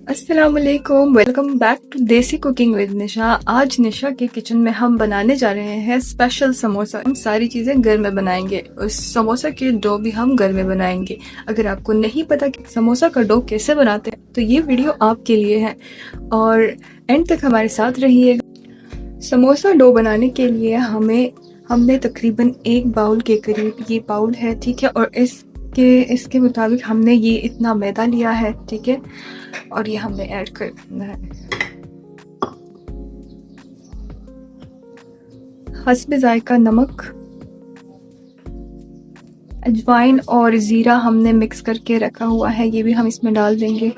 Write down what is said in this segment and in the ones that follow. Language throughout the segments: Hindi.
अस्सलाम वालेकुम, वेलकम बैक टू देसी कुकिंग विद निशा। आज निशा के किचन में हम बनाने जा रहे हैं स्पेशल समोसा। हम सारी चीज़ें घर में बनाएंगे। उस समोसा के डो भी हम घर में बनाएंगे। अगर आपको नहीं पता कि समोसा का डो कैसे बनाते हैं तो ये वीडियो आपके लिए है और एंड तक हमारे साथ रहिएगा। समोसा डो बनाने के लिए हमने तकरीबन 1 बाउल के करीब, ये बाउल है ठीक है, और इसके मुताबिक हमने ये इतना मैदा लिया है ठीक है, और ये हमने ऐड कर देना है। हस्बे जायका नमक, अजवाइन और ज़ीरा हमने मिक्स करके रखा हुआ है, ये भी हम इसमें डाल देंगे।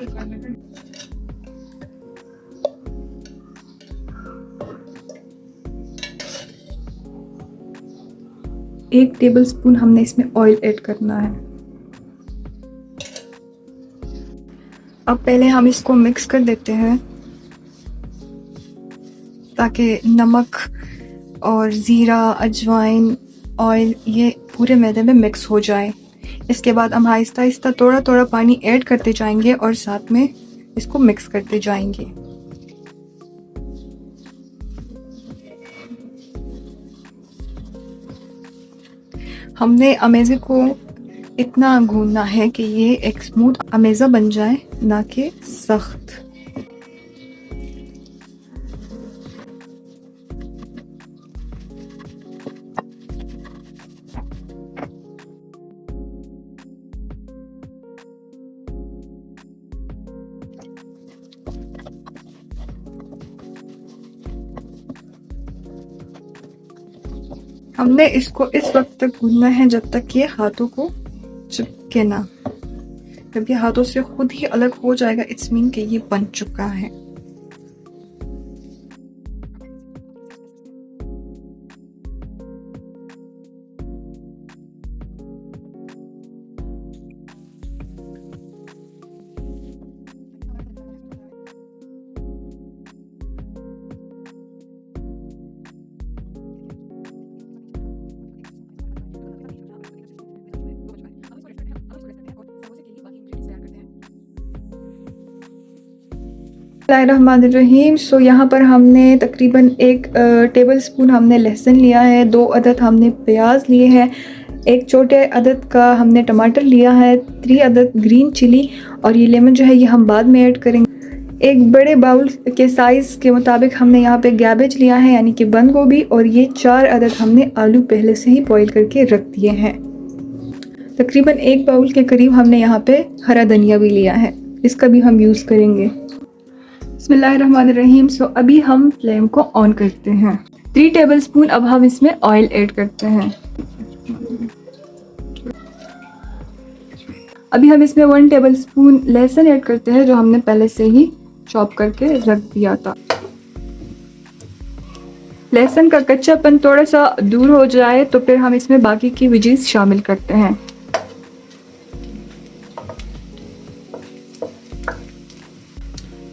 एक टेबलस्पून हमने इसमें ऑयल ऐड करना है। अब पहले हम इसको मिक्स कर देते हैं ताकि नमक और ज़ीरा, अजवाइन, ऑयल ये पूरे मैदे में मिक्स हो जाए। इसके बाद हम आहिस्ता आहिस्ता थोड़ा थोड़ा पानी ऐड करते जाएंगे और साथ में इसको मिक्स करते जाएंगे। हमने अमेज़े को इतना गूंदना है कि ये एक स्मूथ अमेज़ा बन जाए, ना कि सख्त। हमने इसको इस वक्त तक गूंदना है जब तक ये हाथों को चिपके ना। जब ये हाथों से खुद ही अलग हो जाएगा इट्स मीन कि ये बन चुका है। बिस्मिल्लाहिर्रहमानिर्रहीम। सो यहाँ पर हमने तकरीबन 1 टेबल स्पून हमने लहसुन लिया है, 2 अदद हमने प्याज लिए हैं, 1 छोटे अदद का हमने टमाटर लिया है, 3 अदद ग्रीन चिली, और ये लेमन जो है ये हम बाद में ऐड करेंगे। एक बड़े बाउल के साइज़ के मुताबिक हमने यहाँ पे कैबेज लिया है यानी कि बंद गोभी, और ये 4 अदद हमने आलू पहले से ही बॉईल करके रख दिए हैं। तकरीबन 1 बाउल के करीब हमने यहाँ पे हरा धनिया भी लिया है, इसका भी हम यूज़ करेंगे। बिस्मिल्लाहिर्रहमानिर्रहीम। सो अभी हम फ्लेम को ऑन करते हैं। 3 टेबलस्पून अब हम इसमें ऑयल ऐड करते हैं। अभी हम इसमें 1 टेबलस्पून लहसुन ऐड करते हैं जो हमने पहले से ही चॉप करके रख दिया था। लहसुन का कच्चापन थोड़ा सा दूर हो जाए तो फिर हम इसमें बाकी की वेजीज शामिल करते हैं।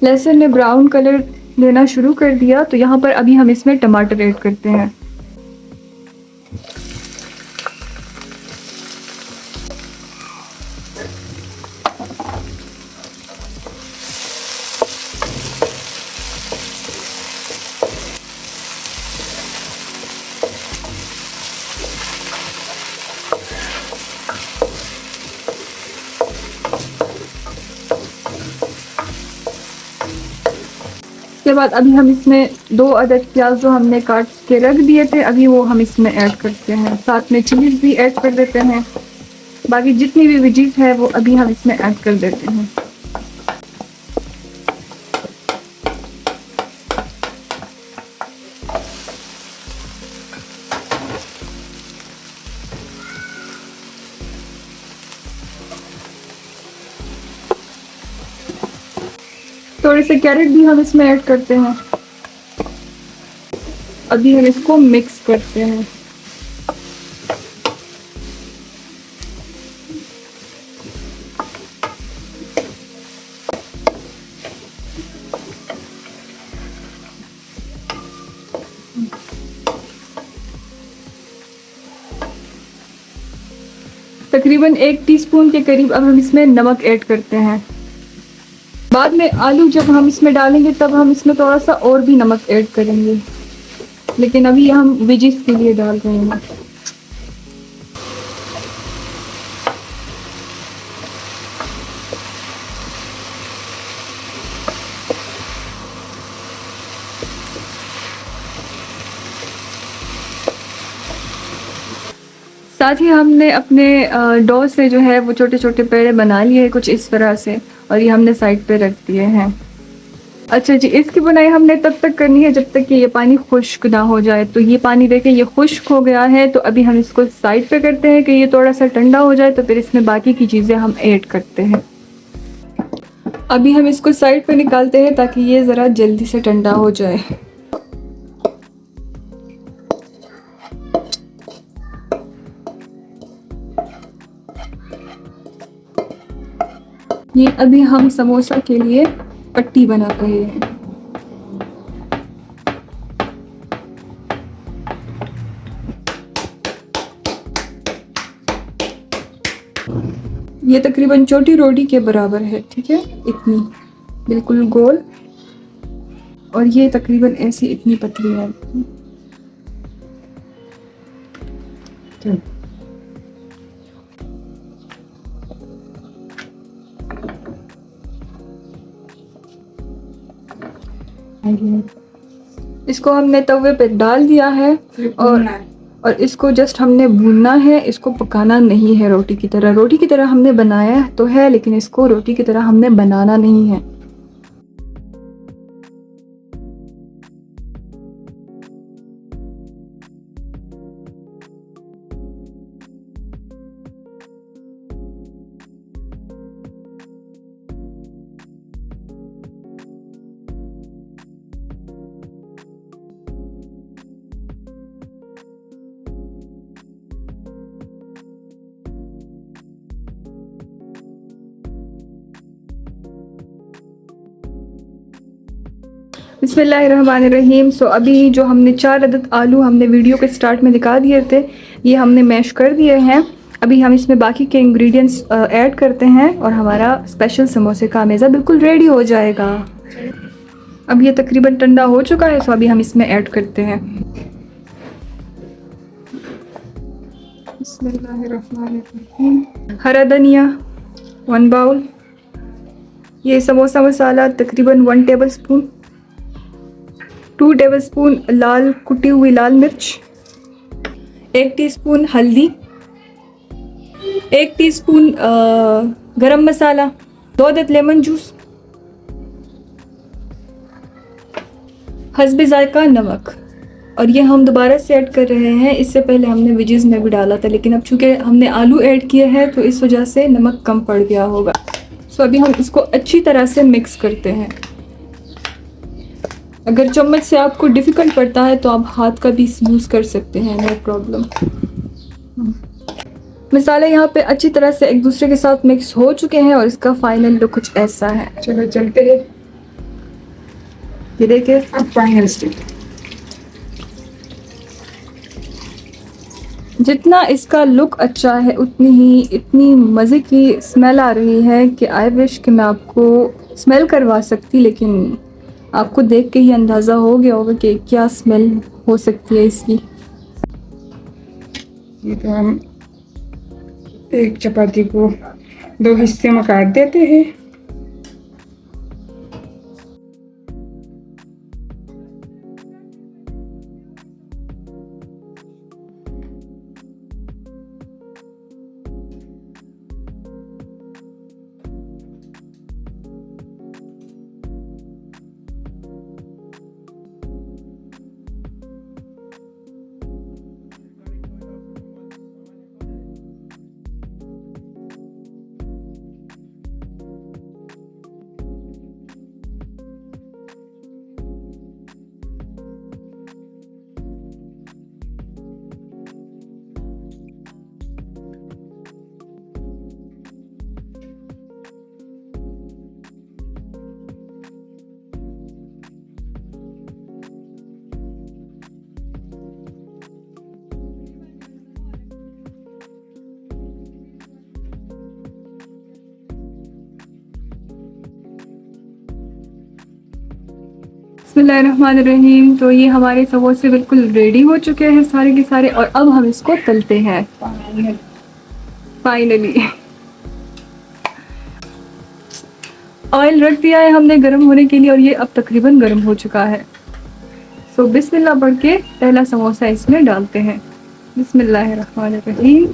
लहसुन ने ब्राउन कलर लेना शुरू कर दिया तो यहाँ पर अभी हम इसमें टमाटर ऐड करते हैं। उसके बाद अभी हम इसमें 2 अदद प्याज जो हमने काट के रख दिए थे अभी वो हम इसमें ऐड करते हैं। साथ में चिलीज भी ऐड कर देते हैं। बाकी जितनी भी वेजीज है वो अभी हम इसमें ऐड कर देते हैं। थोड़े से कैरेट भी हम इसमें ऐड करते हैं। अभी हम इसको मिक्स करते हैं। तकरीबन 1 टीस्पून के करीब अब हम इसमें नमक ऐड करते हैं। बाद में आलू जब हम इसमें डालेंगे तब हम इसमें थोड़ा सा और भी नमक ऐड करेंगे, लेकिन अभी हम वेजिस के लिए डाल रहे हैं। साथ ही हमने अपने डो से जो है वो छोटे छोटे पेड़े बना लिए कुछ इस तरह से, और ये हमने साइड पे रख दिए हैं। अच्छा जी, इसकी बुनाई हमने तब तक करनी है जब तक कि ये पानी खुश्क ना हो जाए। तो ये पानी देखें ये खुश्क हो गया है, तो अभी हम इसको साइड पे करते हैं कि ये थोड़ा सा ठंडा हो जाए, तो फिर इसमें बाकी की चीज़ें हम ऐड करते हैं। अभी हम इसको साइड पे निकालते हैं ताकि ये ज़रा जल्दी से ठंडा हो जाए। ये अभी हम समोसा के लिए पट्टी बना रहे हैं। ये तकरीबन छोटी रोटी के बराबर है, ठीक है, इतनी बिल्कुल गोल, और ये तकरीबन ऐसी इतनी पतली है। इसको हमने तवे पे डाल दिया है और इसको जस्ट हमने भूनना है, इसको पकाना नहीं है रोटी की तरह। रोटी की तरह हमने बनाया तो है, लेकिन इसको रोटी की तरह हमने बनाना नहीं है। बिस्मिल्लाहिर्रहमानिर्रहीम। सो अभी जो हमने 4 अदद आलू हमने वीडियो के स्टार्ट में दिखा दिए थे, ये हमने मैश कर दिए हैं। अभी हम इसमें बाकी के इंग्रेडिएंट्स ऐड करते हैं और हमारा स्पेशल समोसे का मेज़ा बिल्कुल रेडी हो जाएगा। अब ये तकरीबन ठंडा हो चुका है, सो अभी हम इसमें ऐड करते हैं। बिस्मिल्लाहिर्रहमानिर्रहीम। हरा धनिया 1 बाउल, ये समोसा मसाला तकरीबन 1 टेबल स्पून, 2 टेबलस्पून लाल कुटी हुई लाल मिर्च, 1 टीस्पून हल्दी, 1 टीस्पून गरम मसाला, 2 अदद लेमन जूस, हस्बे जायका नमक। और ये हम दोबारा से ऐड कर रहे हैं, इससे पहले हमने वेजिस में भी डाला था, लेकिन अब चूँकि हमने आलू ऐड किए हैं तो इस वजह से नमक कम पड़ गया होगा। सो अभी हम इसको अच्छी तरह से मिक्स करते हैं। अगर चम्मच से आपको डिफ़िकल्ट पड़ता है तो आप हाथ का भी यूज़ कर सकते हैं, नो प्रॉब्लम। मसाले यहाँ पे अच्छी तरह से एक दूसरे के साथ मिक्स हो चुके हैं और इसका फाइनल लुक कुछ ऐसा है। चलो चलते हैं। ये देखिए अब फाइनल स्टेप। जितना इसका लुक अच्छा है उतनी ही इतनी मज़े की स्मेल आ रही है कि आई विश कि मैं आपको स्मेल करवा सकती, लेकिन आपको देख के ही अंदाज़ा हो गया होगा कि क्या स्मेल हो सकती है इसकी। ये तो हम एक चपाती को 2 हिस्से में काट देते हैं। बिस्मिल्लाहिर्रहमानिर्रहीम। तो ये हमारे समोसे बिल्कुल रेडी हो चुके हैं सारे के सारे, और अब हम इसको तलते हैं फाइनली। ऑयल रख दिया है हमने गर्म होने के लिए और ये अब तकरीबन गर्म हो चुका है। सो बिस्मिल्लाह पढ़ के पहला समोसा इसमें डालते हैं। बिस्मिल्लाहिर्रहमानिर्रहीम।